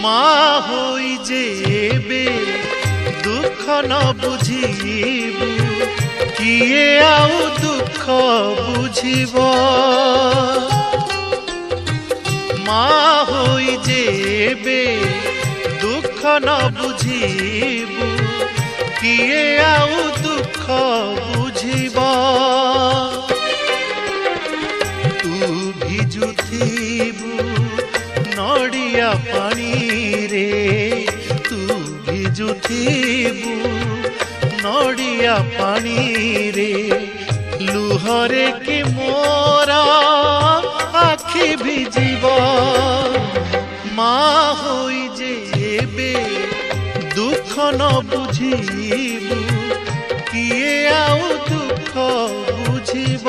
माँ होई जेबे दुख न बुझीबू किए आउ दुख बुझीब। माँ होई जेबे दुख न बुझीबू किए आउ दुख बुझीब। तू भिजुथिबू नड़िया पानी रे, तू भिजुथिबू नड़िया पानी रे, लुहरे कि मोरा आखि भिजिब। माँ होई जेबे दुख न बुझीबू किए आउ दुख बुझीब।